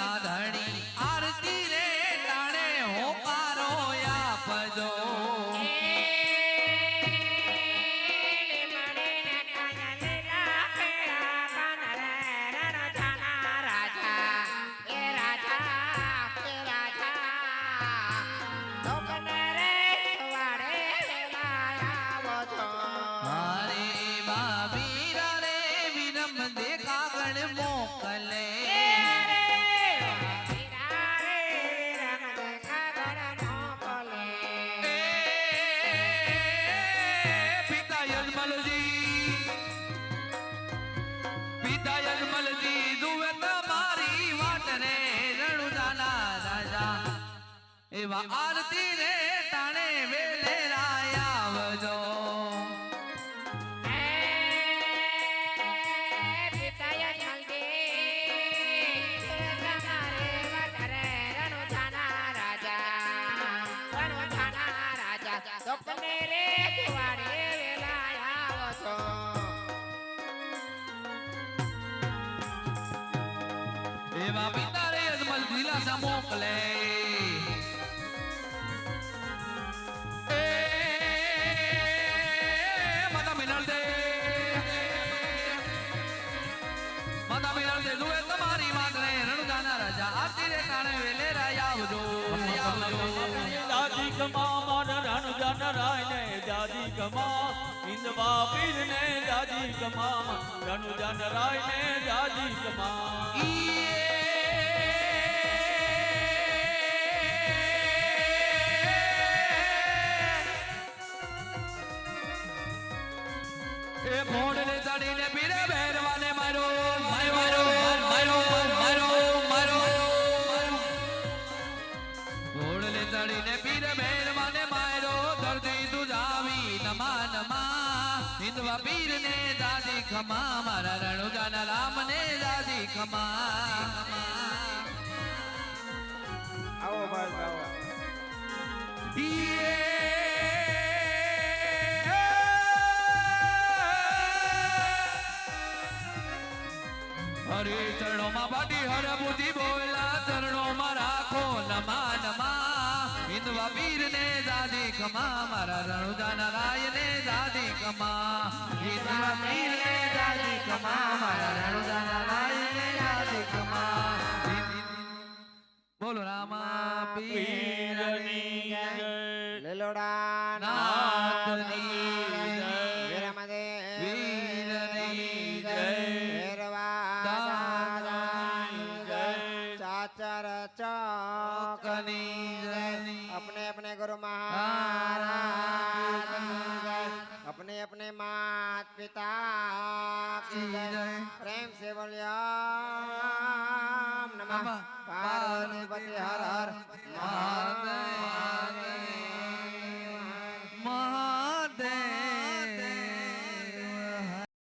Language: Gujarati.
ના ધણી આરતી રે ટાણે હોકારો આપજો એવા આરતી રે ટાણે વેલે રાયા આવજો એવા પિતા રે અજમલ દિલાસા મોકલે તમારી વાત રે રણુદાના રાજા આરતી રે ટાણે વેલે રાયા આવજો દાદી કમા મારા રણુદાના રાય ને દાદી કમા ઇંદવા પીર ને દાદી કમા રણુદાના રાય ને દાદી કમા એ ભોંડ ને ચડીને પીરે ભેરવાને મારો મારો મારો મારો મારો ભોંડ ને ચડીને પીરે ભેરવાને મારો દર્દી તુજાવી નમા નમા હિંદવા પીર ને દાદી ખમા મારા રણુજાના રામ ને દાદી ખમા આવો બસ આવો हरे चरणों में बाटी हर बुद्धि बोला चरणों में राखो नमा नमा हिंदवा वीर ने दादी खमा मारा रणुजाना राय ने दादी खमा हिंदवा वीर ने दादी खमा मारा रणुजाना राय ने दादी खमा बोलो रामा पीरनी जय લીલોડા નાથની જય વીરમદેવ વીરની જય चौकनी अपने अपने गुरु महाराज अपने अपने मात पिता की जय प्रेम से बोलिया नमः पार्वती हर हर